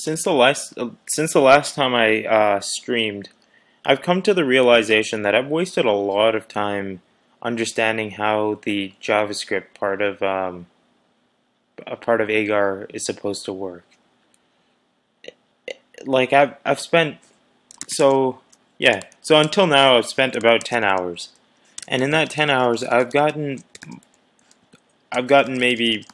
since the last time I streamed, I've come to the realization that I've wasted a lot of time understanding how the JavaScript part of a part of Agar is supposed to work. Like I've spent so yeah so until now I've spent about 10 hours, and in that 10 hours I've gotten maybe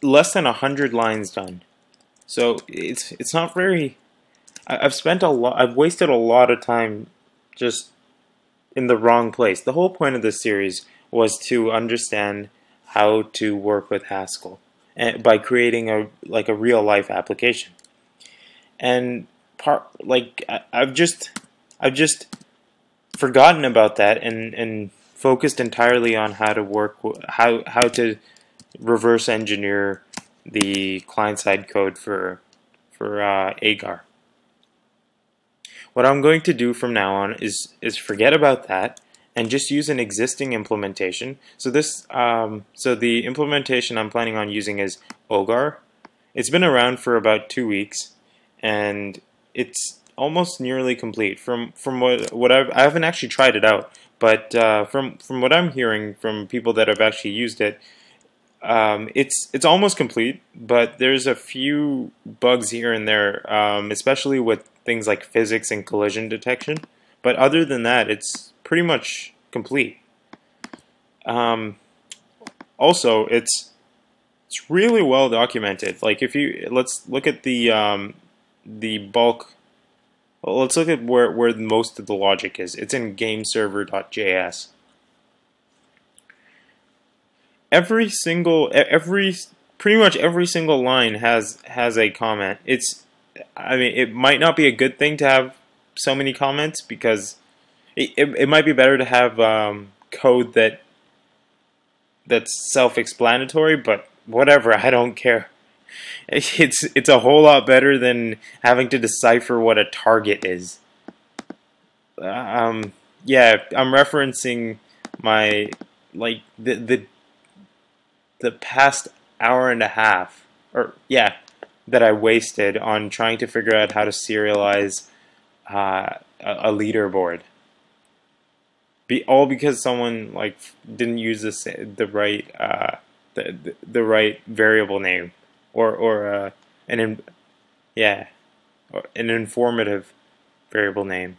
less than 100 lines done. So it's not very. I've spent a lot. I've wasted a lot of time just in the wrong place. The whole point of this series was to understand how to work with Haskell and by creating a real life application. And I've just forgotten about that and focused entirely on how to work how to reverse engineer the client side code for Agar. What I'm going to do from now on is forget about that and just use an existing implementation. So the implementation I'm planning on using is Ogar. It's been around for about 2 weeks, and it's almost nearly complete. From I haven't actually tried it out, but from what I'm hearing from people that have actually used it, it's almost complete. But there's a few bugs here and there, especially with things like physics and collision detection. But other than that, it's pretty much complete. Also, it's really well documented. Like let's look at the bulk. Well, let's look at where most of the logic is. It's in gameserver.js. Pretty much every single line has a comment. I mean, it might not be a good thing to have so many comments, because it might be better to have code that's self-explanatory, but whatever, I don't care. It's a whole lot better than having to decipher what a target is. Yeah, I'm referencing my the past hour and a half, or yeah, that I wasted on trying to figure out how to serialize a leaderboard. All because someone didn't use the right the right variable name, or yeah, or an informative variable name.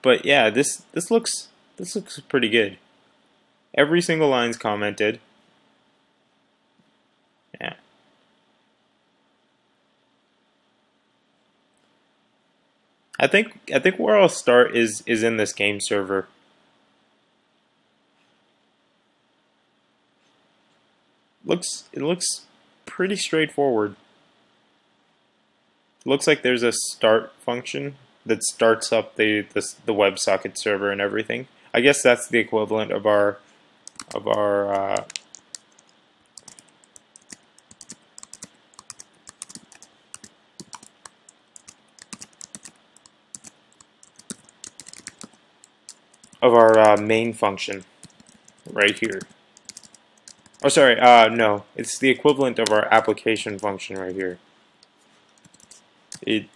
But yeah, this looks pretty good. Every single line's commented. Yeah. I think where I'll start is in this game server. It looks pretty straightforward. Looks like there's a start function that starts up the WebSocket server and everything. I guess that's the equivalent of our main function right here. Oh, sorry. No, it's the equivalent of our application function right here.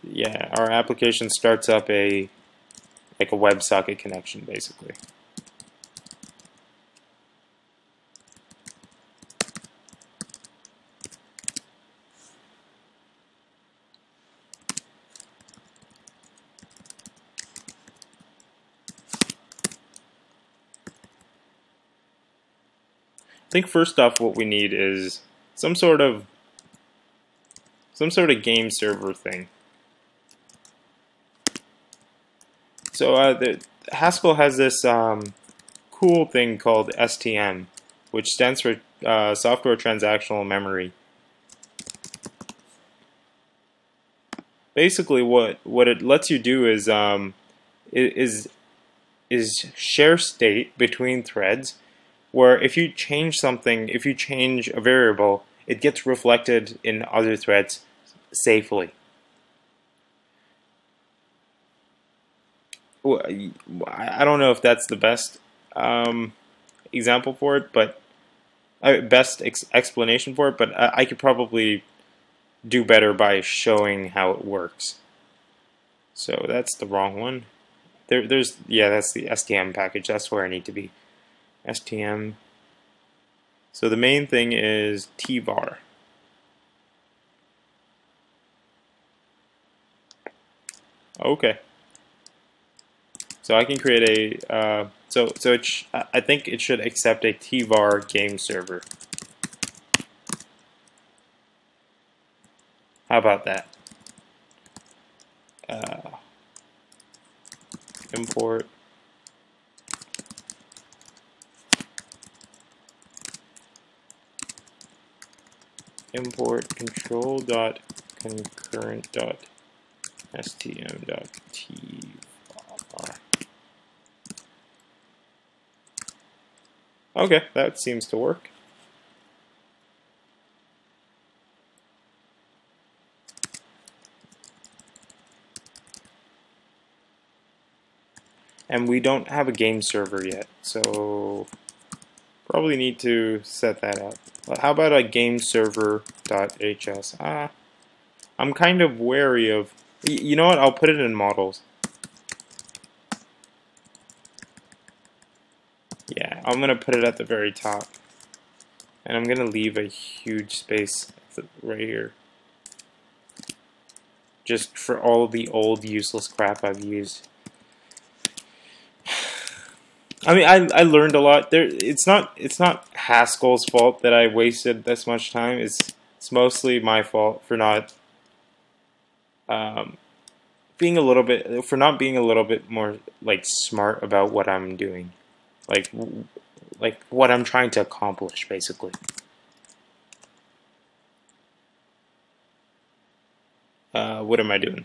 Yeah, our application starts up a WebSocket connection, basically. I think first off, what we need is some sort of game server thing. So Haskell has this cool thing called STM, which stands for Software Transactional Memory. Basically, what it lets you do is share state between threads, where if you change something, if you change a variable, it gets reflected in other threads safely. I don't know if that's the best example for it, but best explanation for it. But I could probably do better by showing how it works. So that's the wrong one. Yeah, that's the STM package. That's where I need to be. STM. So the main thing is tvar. Okay. So I can create a I think it should accept a tvar game server. How about that? Import control.concurrent.stm.tvar. Okay, that seems to work. And we don't have a game server yet, so probably need to set that up. How about a game server.hs? I'm kind of wary of. You know what? I'll put it in models. Yeah, I'm gonna put it at the very top, and I'm gonna leave a huge space right here, just for all the old useless crap I've used. I mean, I learned a lot. It's not Haskell's fault that I wasted this much time. It's mostly my fault for not being a little bit more like smart about what I'm doing, like what I'm trying to accomplish, basically. What am I doing?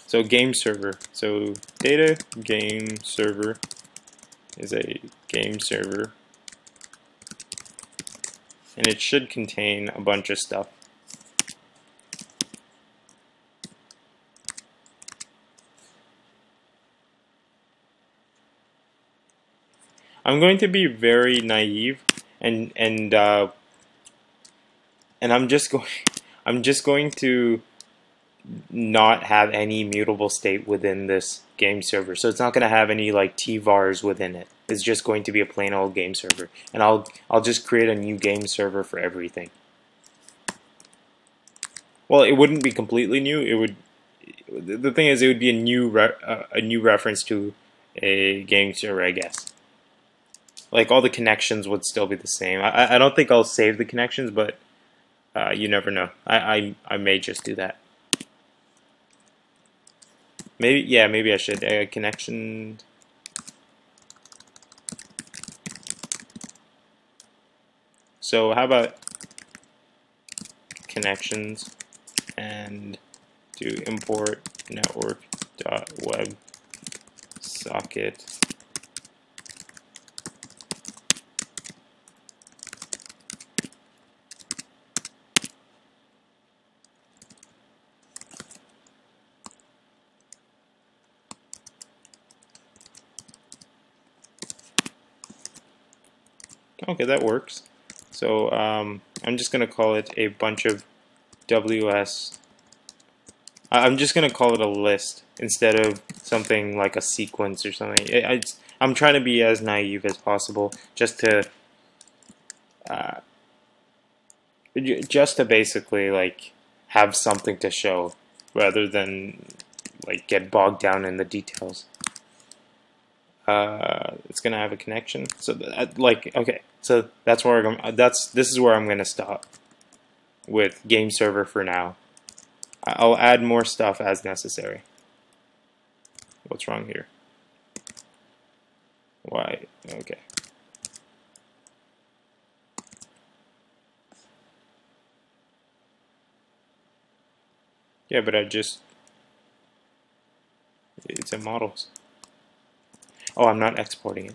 So game server. So data game server is a game server, and it should contain a bunch of stuff. I'm going to be very naive, and I'm just going to not have any mutable state within this game server. So it's not going to have any like tvars within it. It's just going to be a plain old game server, and I'll just create a new game server for everything. Well, it wouldn't be completely new. It would. The thing is, it would be a new reference to a game server, I guess. Like all the connections would still be the same. I don't think I'll save the connections, but you never know. I may just do that. Maybe I should connection. So how about connections and do import network.websocket. Okay, that works. So I'm just going to call it a bunch of WS. I'm just going to call it a list instead of something like a sequence or something. I'm trying to be as naive as possible, just to basically like have something to show rather than like get bogged down in the details. It's gonna have a connection. So okay, so that's where this is where I'm gonna stop with game server for now. I'll add more stuff as necessary. What's wrong here? Why? Okay. Yeah, but it's in models. Oh, I'm not exporting it.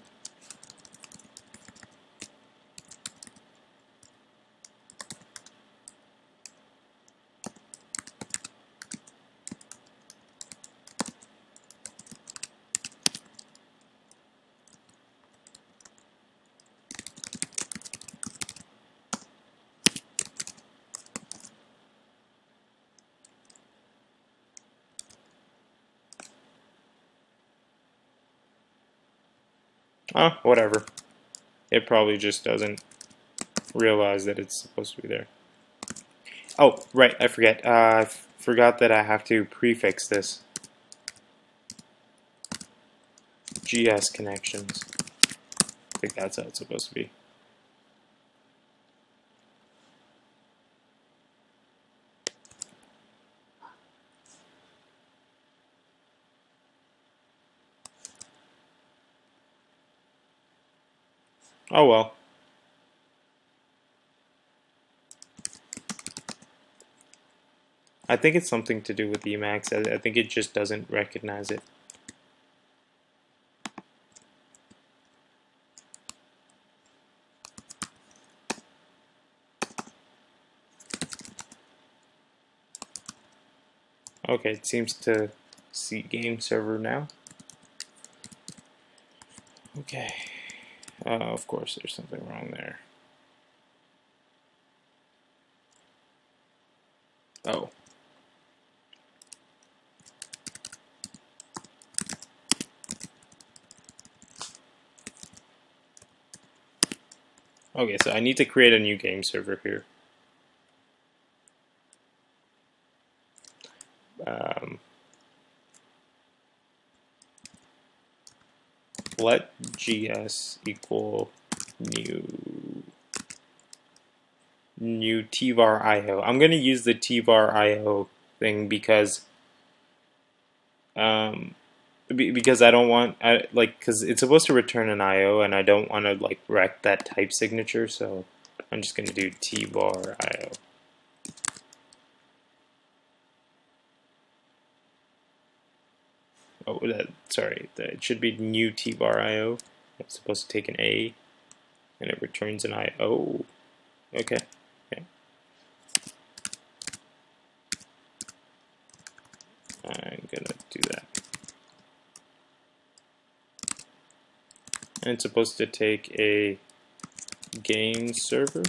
Whatever. It probably just doesn't realize that it's supposed to be there. Oh, right, I forget. I forgot that I have to prefix this. GS connections. I think that's how it's supposed to be. Oh well. I think it's something to do with Emacs. I think it just doesn't recognize it. Okay, it seems to see game server now. Okay. Of course, there's something wrong there. Oh. Okay, so I need to create a new game server here. Let GS equal new tvar IO. I'm going to use the tvar IO thing because because I don't want because it's supposed to return an IO and I don't want to like wreck that type signature, so I'm just going to do tvar IO. Oh, sorry, it should be new tvar IO. It's supposed to take an A and it returns an IO. Okay. Okay. I'm gonna do that. And it's supposed to take a game server.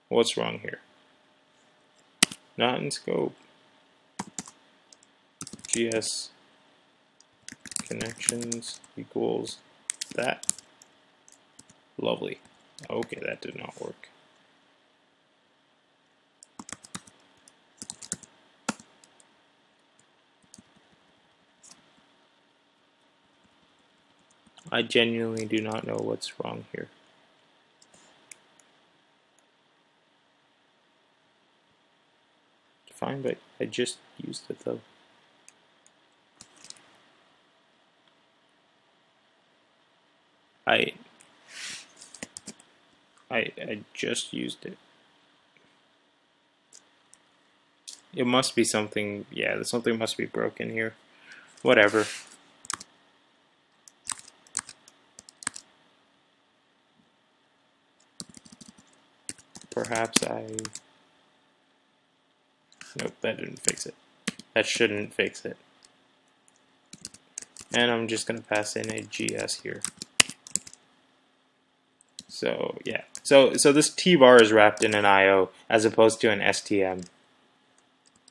What's wrong here? Not in scope. GS connections equals that. Lovely. Okay, that did not work. I genuinely do not know what's wrong here. Fine, but I just used it though. I just used it. It must be something, yeah, something must be broken here. Whatever. Perhaps nope, that didn't fix it. That shouldn't fix it. And I'm just going to pass in a GS here. So yeah, so this tvar is wrapped in an IO as opposed to an STM.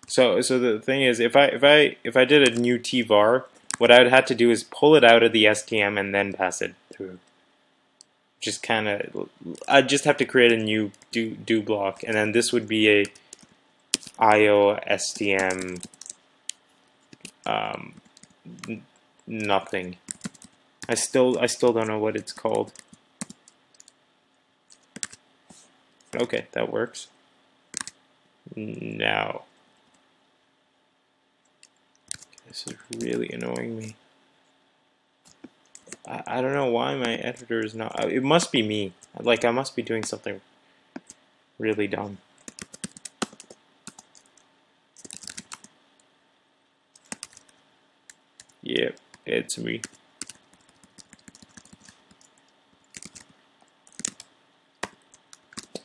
So the thing is, if I did a new tvar, what I would have to do is pull it out of the STM and then pass it through. Just kind of, I just have to create a new do block, and then this would be a IO STM nothing. I still don't know what it's called. Okay, that works. Now, this is really annoying me. I don't know why my editor is not. It must be me. Like, I must be doing something really dumb. Yep, it's me.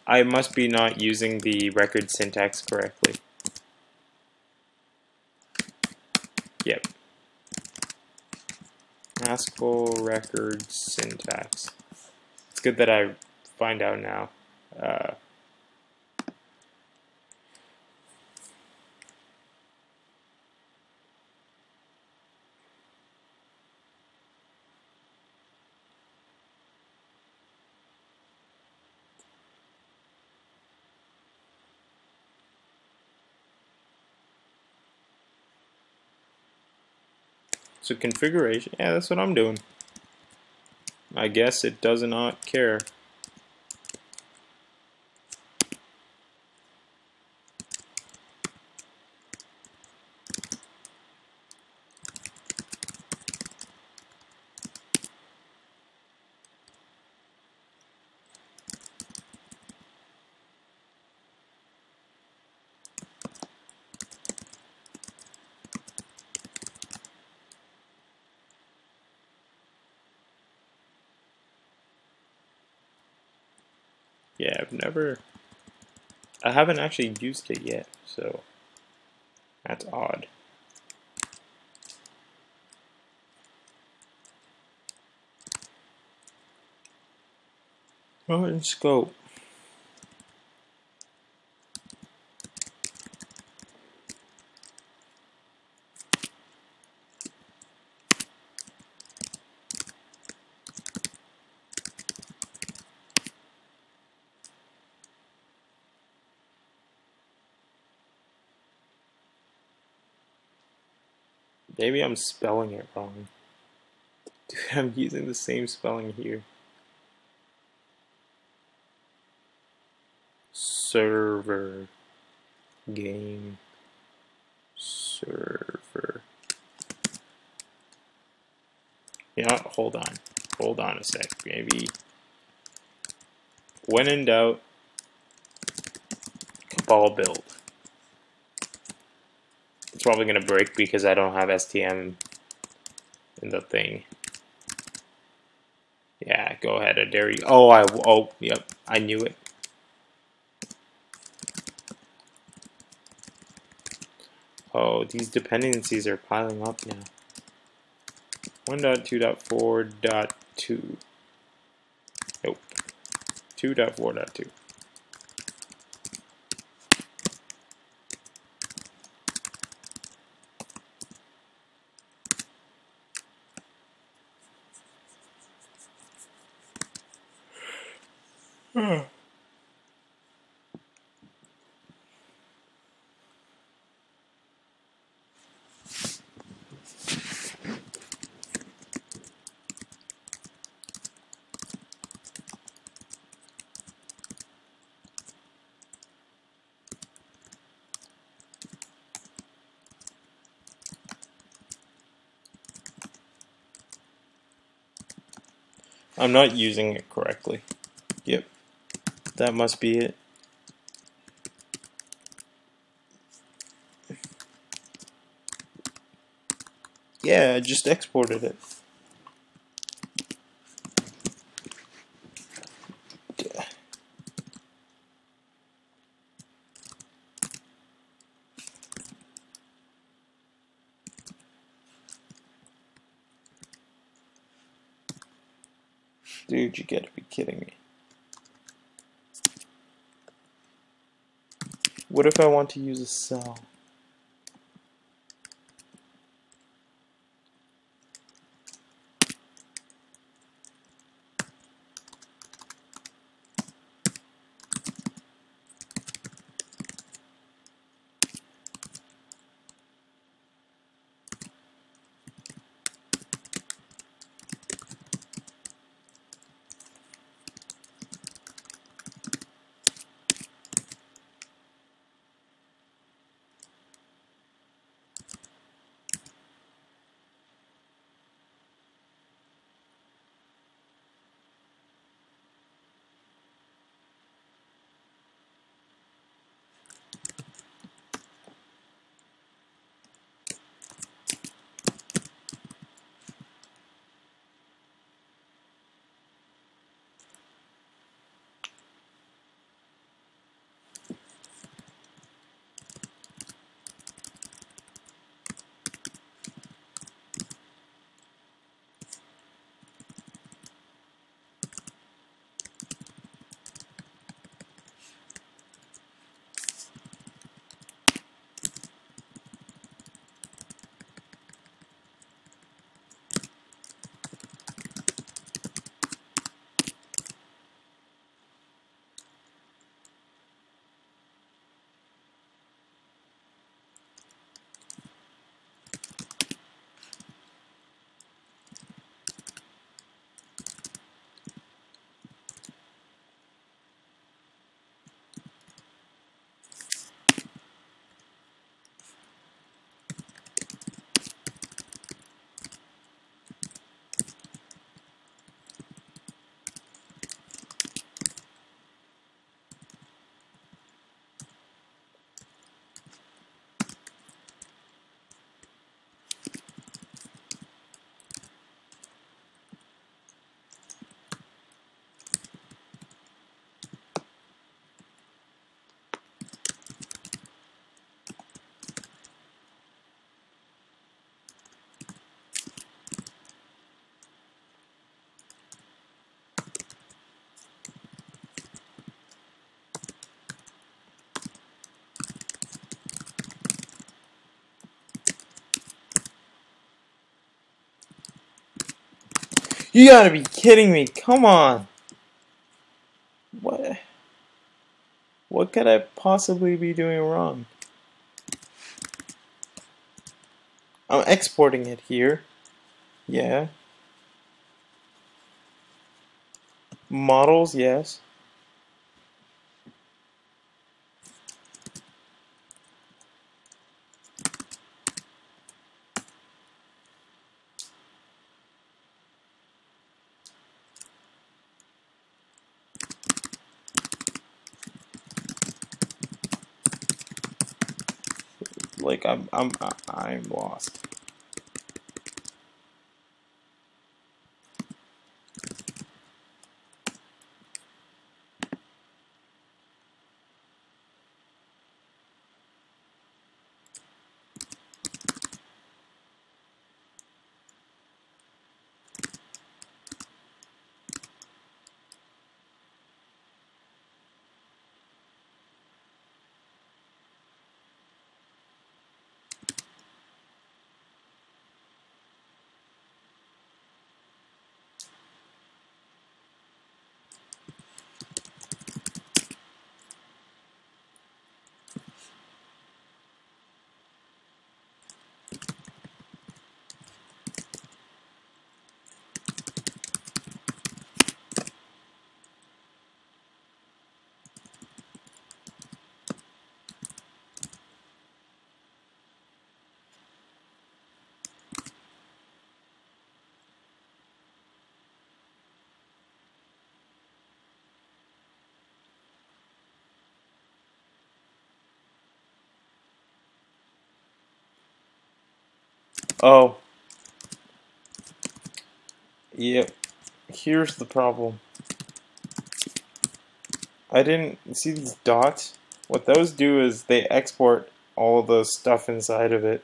I must be not using the record syntax correctly. Yep. Haskell record syntax. It's good that I find out now. So configuration, yeah, that's what I'm doing. I guess it does not care. Yeah, I haven't actually used it yet, so that's odd. Oh, in scope. Maybe I'm spelling it wrong. Dude, I'm using the same spelling here. Server. Game. Server. You know what? Hold on. Hold on a sec. Maybe. When in doubt, Cabal build. It's probably going to break because I don't have STM in the thing. Yeah, go ahead. I dare you. Oh, yep. I knew it. Oh, these dependencies are piling up now. 1.2.4.2. Nope. 2.4.2. I'm not using it correctly. Yep. That must be it. Yeah, I just exported it. Dude, you gotta be kidding me. What if I want to use a cell? You gotta be kidding me! Come on! What? What could I possibly be doing wrong? I'm exporting it here. Yeah. Models, yes. Like I'm lost. Oh. Yep. Here's the problem. I didn't see these dots. What those do is they export all the stuff inside of it.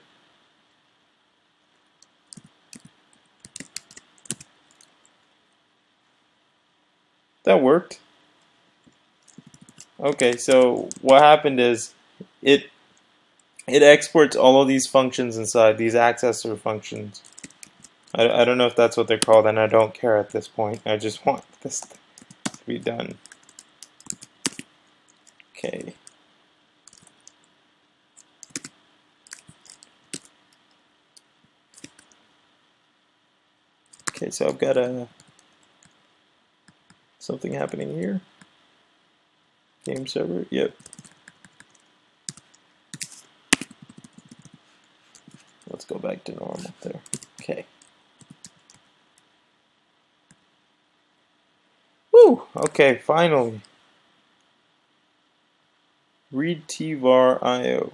That worked. Okay, so what happened is it exports all of these functions inside, these accessor functions. I don't know if that's what they're called, and I don't care at this point. I just want this to be done. Okay. Okay, so I've got something happening here. Game server, yep. Let's go back to normal there. Okay. Woo! Okay, finally. Read tvar IO.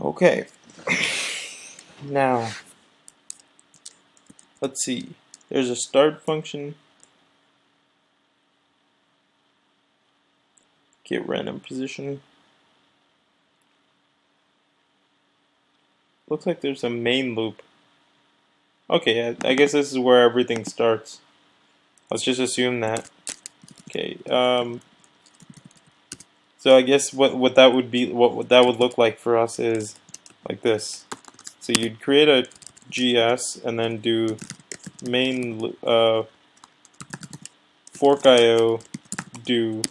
Okay. Now, let's see. There's a start function. Get random position. Looks like there's a main loop. Okay, I guess this is where everything starts. Let's just assume that. Okay, so I guess what that would be, what that would look like for us is like this. So you'd create a GS and then do main fork IO do,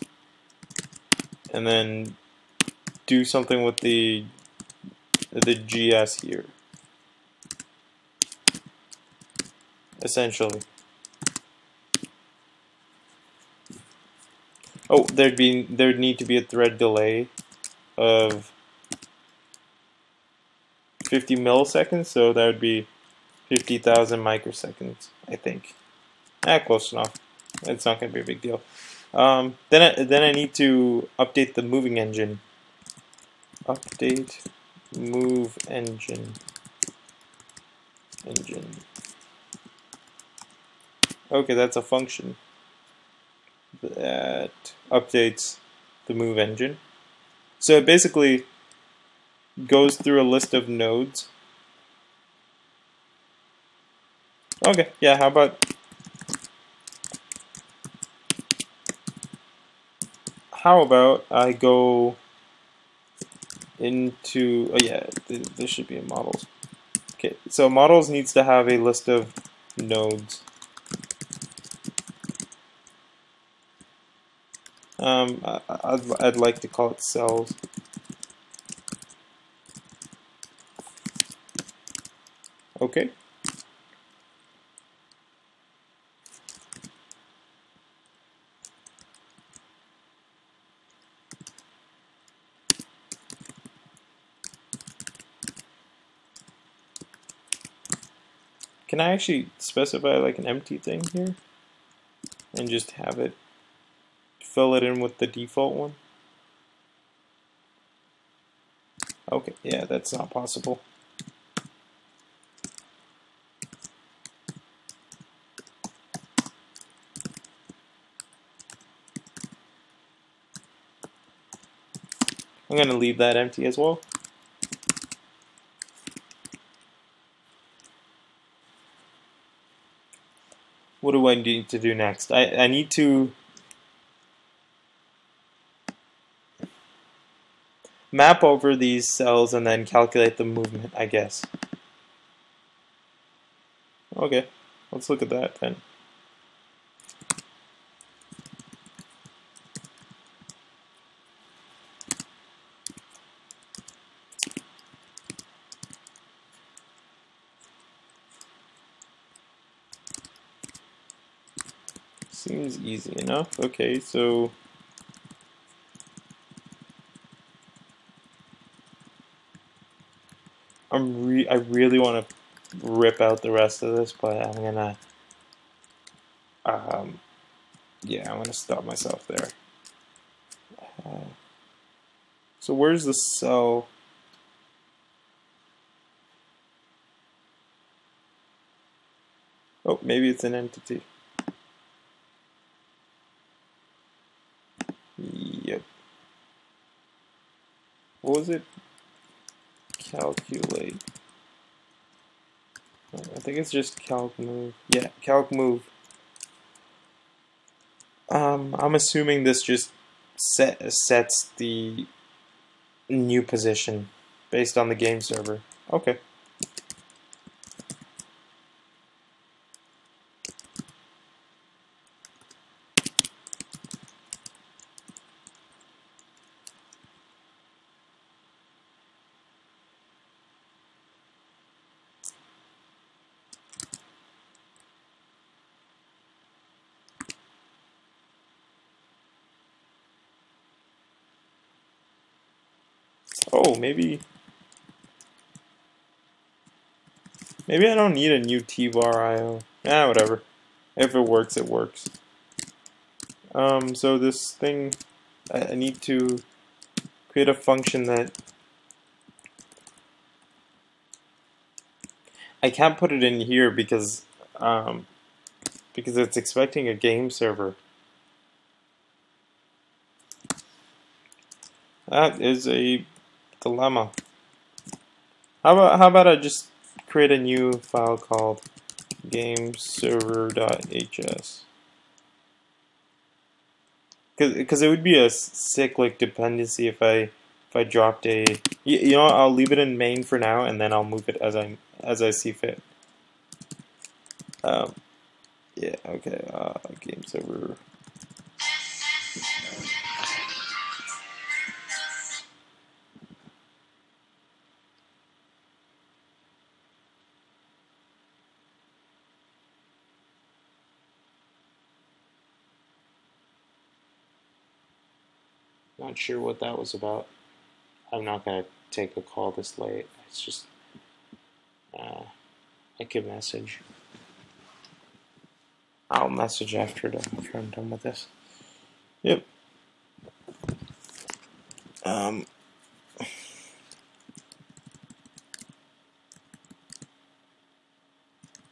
and then do something with the GS here, essentially. Oh, there'd need to be a thread delay of 50 milliseconds, so that would be 50,000 microseconds, I think. Close enough. It's not going to be a big deal. Then I need to update the moving engine. Update move engine. Okay, that's a function that updates the move engine. So it basically goes through a list of nodes. Okay, yeah, how about I go into, oh yeah, this should be in models. Okay, so models needs to have a list of nodes. I'd like to call it cells. Okay. Can I actually specify like an empty thing here and just have it fill it in with the default one? Okay, yeah, that's not possible. I'm going to leave that empty as well. What do I need to do next? I need to map over these cells and then calculate the movement, I guess. Okay, let's look at that then. Seems easy enough. Okay, so I really want to rip out the rest of this, but I'm gonna yeah, I'm gonna stop myself there. So where's the cell? Oh, maybe it's an entity. Yep. What was it? Calculate. I think it's just calc move. Yeah, calc move. I'm assuming this just sets the new position based on the game server. Okay. Oh, maybe I don't need a new T-bar IO. Whatever. If it works, it works. So this thing, I need to create a function that I can't put it in here because it's expecting a game server. That is a dilemma. How about I just create a new file called gameserver.hs? Because it would be a cyclic dependency if I dropped a, you know, I'll leave it in main for now and then I'll move it as I see fit. Yeah, okay. Game server. Not sure what that was about. I'm not gonna take a call this late. It's just I could message. I'll message after I'm done with this. Yep.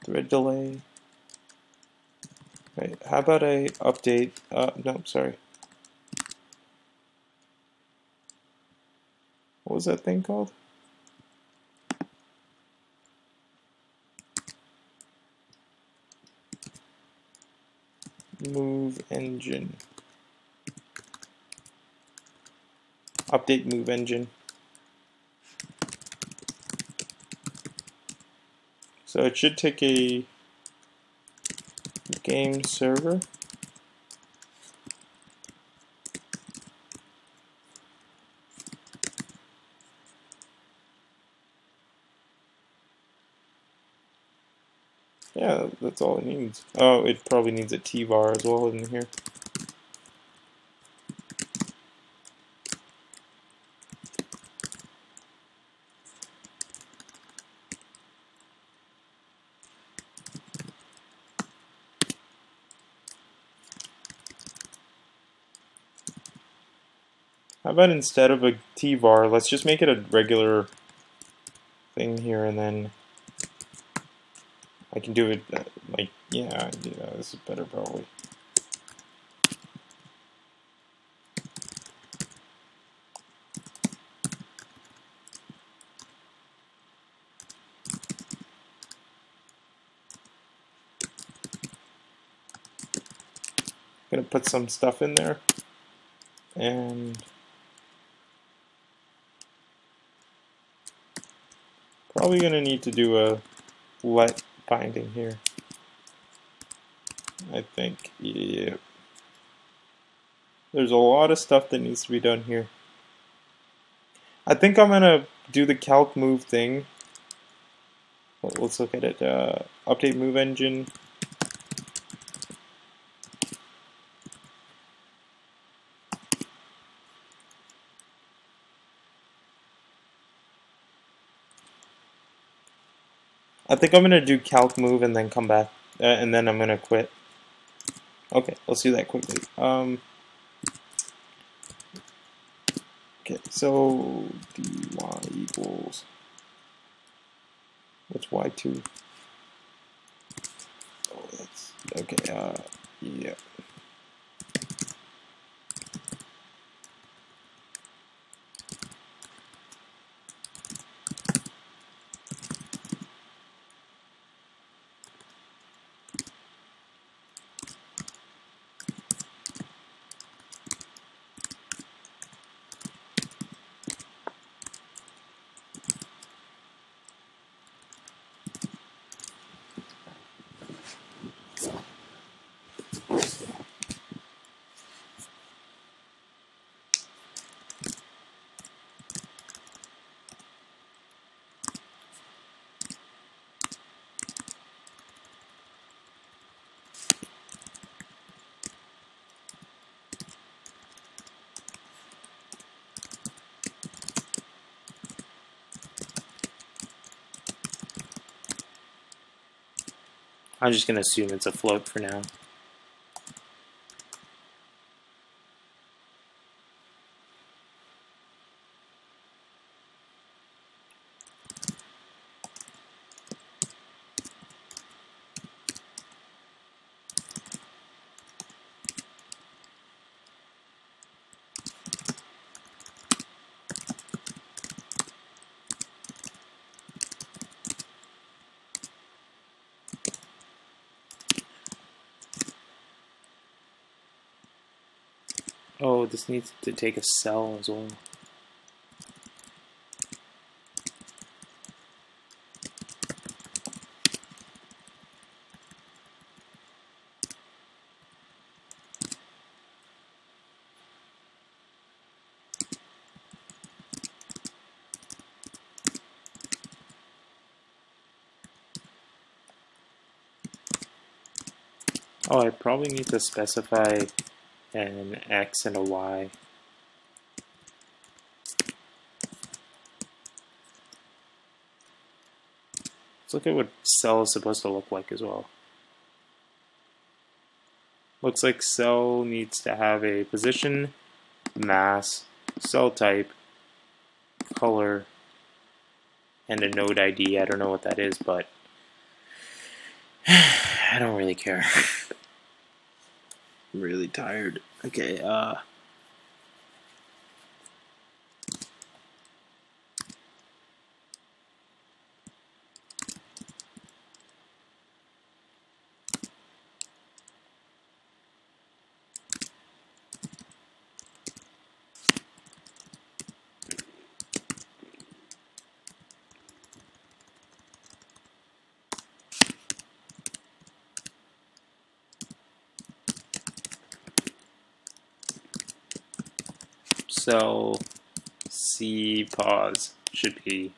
Thread delay. Wait, how about I update? No, sorry. What was that thing called? Move engine. Update move engine. So it should take a game server. Yeah, that's all it needs. Oh, it probably needs a T-var as well in here. How about instead of a T-var, let's just make it a regular thing here, and then I can do it like, yeah, this is better probably. Gonna put some stuff in there, and probably gonna need to do a let binding here. I think, yeah. There's a lot of stuff that needs to be done here. I think I'm gonna do the calc move thing. Let's look at it. Update move engine. I think I'm gonna do calc move and then come back, and then I'm gonna quit. Okay, let's do that quickly. Okay, so dy equals, what's y2? Oh, that's okay. Yeah. I'm just gonna assume it's a float for now. Oh, this needs to take a cell as well. Oh, I probably need to specify an X and a Y. Let's look at what cell is supposed to look like as well. Looks like cell needs to have a position, mass, cell type, color, and a node ID. I don't know what that is, but I don't really care. I'm really tired. Okay, cell C pause should be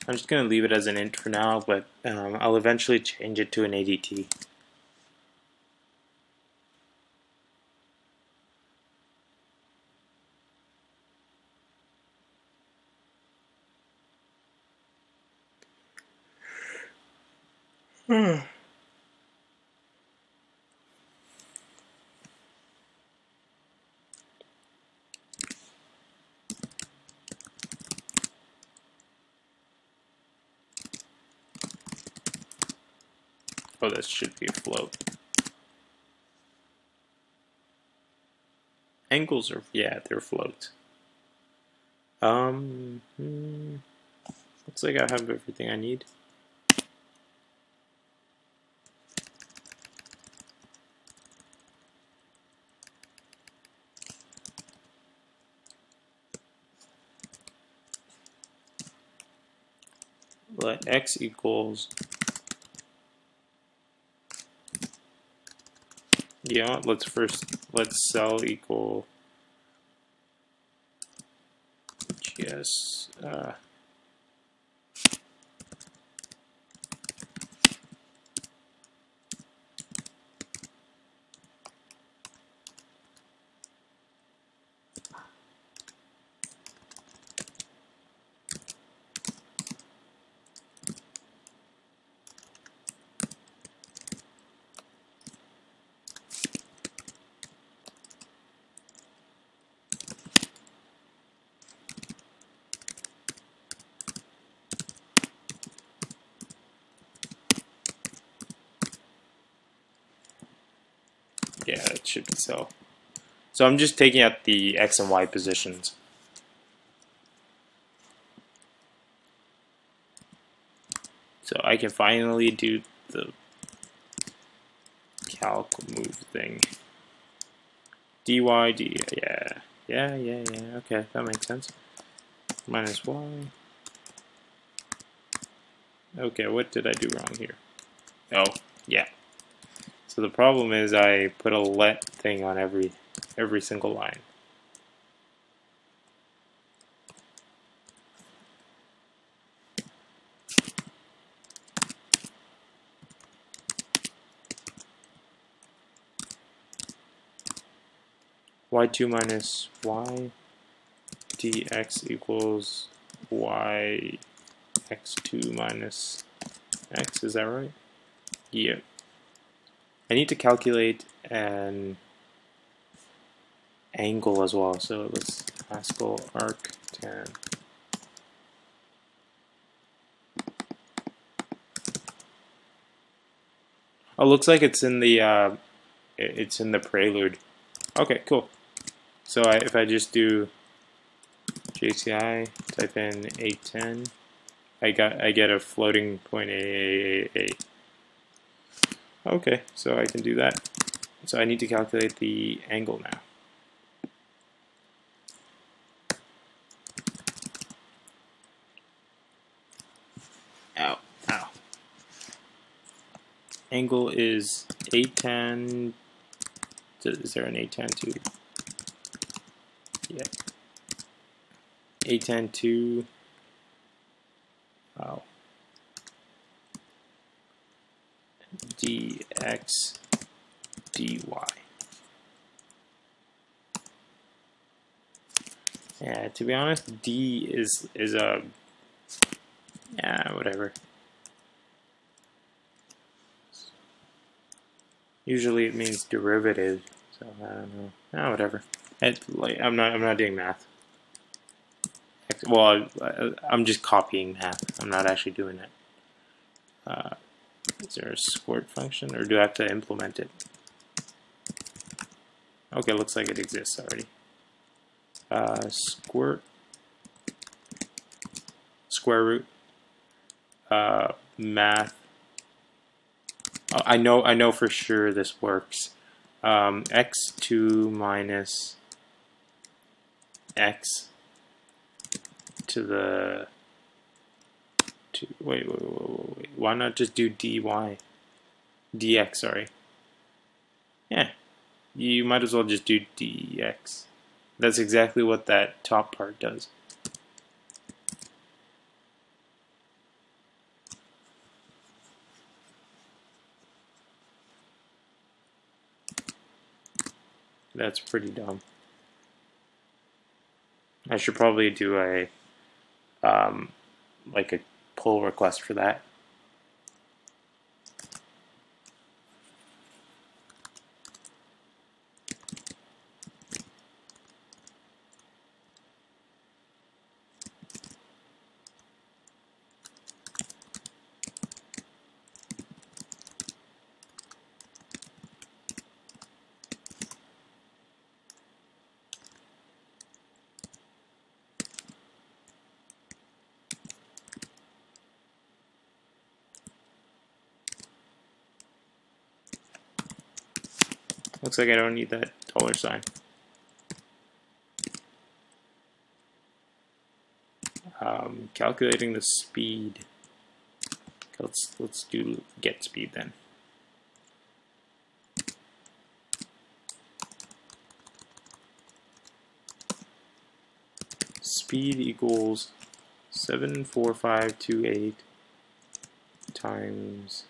I'm just going to leave it as an int for now, but I'll eventually change it to an ADT. Oh, this should be a float. Angles are, yeah, they're floats. Looks like I have everything I need. Let x equals, yeah, let's cell equal gs, yeah, it should be cell. So I'm just taking out the x and y positions. So I can finally do the calc move thing. dy, yeah, okay, that makes sense. Minus y. Okay, what did I do wrong here? Oh, yeah. So the problem is I put a let thing on every single line. y2 minus y dx equals y x2 minus x, is that right? Yeah. I need to calculate an angle as well, so let's Haskell arc tan. Oh, looks like it's in the prelude. Okay, cool. So if I just do JCI, type in 810, I get a floating point a. Okay, so I can do that. So I need to calculate the angle now. Ow, ow. Angle is 810. Is there an 810 too? Yeah. 810 to. Oh. dx dy. Yeah, to be honest, d is a yeah, whatever. Usually it means derivative, so I don't know. Ah, whatever. I'm not doing math. Well, I'm just copying math. I'm not actually doing it. Is there a squirt function, or do I have to implement it? Okay, looks like it exists already. Squirt square root math. Oh, I know for sure this works. X2 minus x to the wait. Why not just do dy? Dx, sorry. Yeah, you might as well just do dx. That's exactly what that top part does. That's pretty dumb. I should probably do a like a pull request for that. Looks like I don't need that $sign. Calculating the speed. Let's do get speed then. Speed equals 74528 times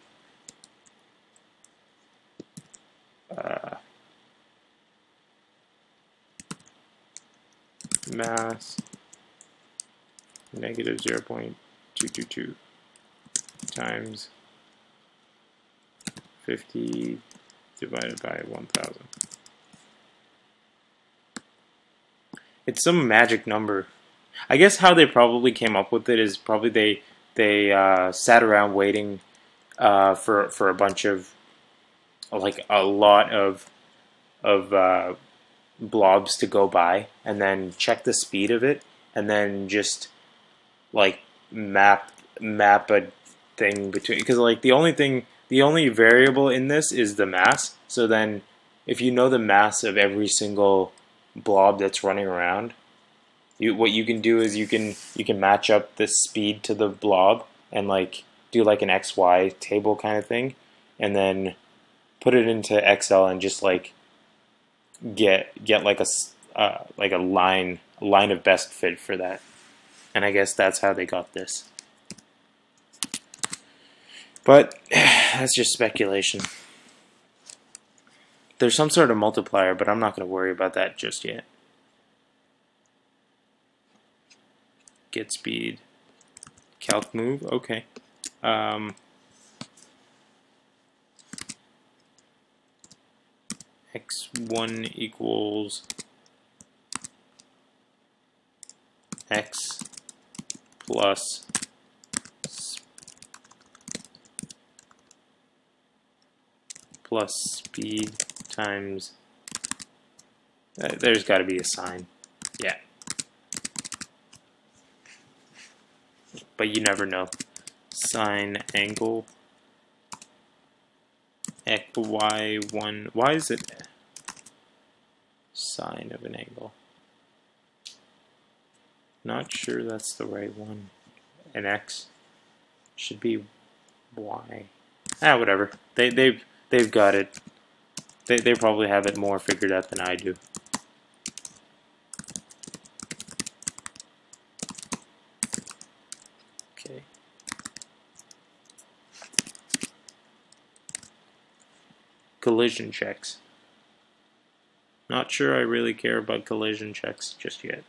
mass negative 0.222 times 50 divided by 1000. It's some magic number. I guess how they probably came up with it is probably they sat around waiting for a bunch of, like, a lot of blobs to go by, and then check the speed of it, and then just like map a thing between, because like the only variable in this is the mass. So then if you know the mass of every single blob that's running around, what you can do is you can match up the speed to the blob and like do like an XY table kind of thing, and then put it into Excel and just like get like a line of best fit for that. And I guess that's how they got this. But that's just speculation. There's some sort of multiplier, but I'm not going to worry about that just yet. Get speed. Calc move, okay. X1 equals X plus plus speed times, there's got to be a sign. Yeah. But you never know. Sine angle y1. Why is it sine of an angle? Not sure that's the right one. An x should be y. Whatever. They've got it. They probably have it more figured out than I do. Okay. Collision checks. Not sure I really care about collision checks just yet.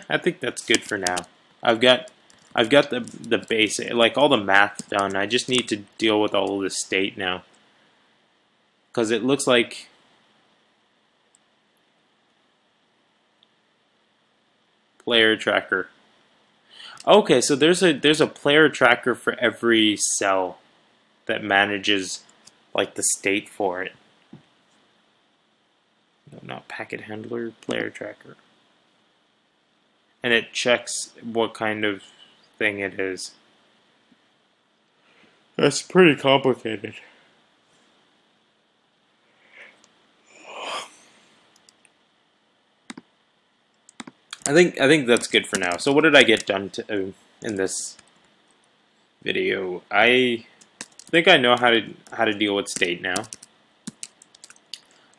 I think that's good for now. I've got the basic, like all the math done. I just need to deal with all of the state now, because it looks like player tracker. Okay, so there's a player tracker for every cell that manages like the state for it. No, not packet handler, player tracker. And it checks what kind of thing it is. That's pretty complicated. I think that's good for now. So what did I get done in this video? I think I know how to deal with state now. I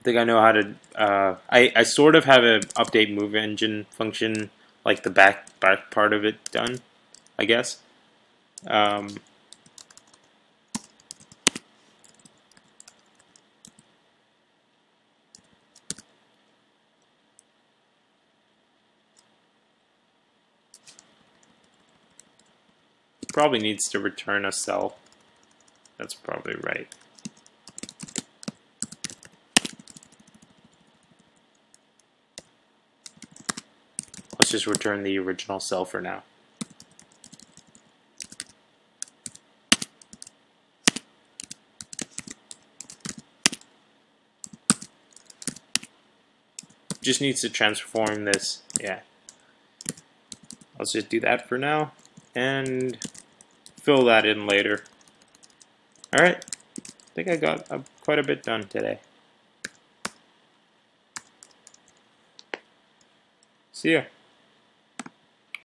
think I know how to. I sort of have an update move engine function, like the back part of it done, I guess. Probably needs to return a cell. That's probably right. Let's just return the original cell for now. Just needs to transform this. Yeah. Let's just do that for now and fill that in later. Alright. I think I got quite a bit done today. See ya.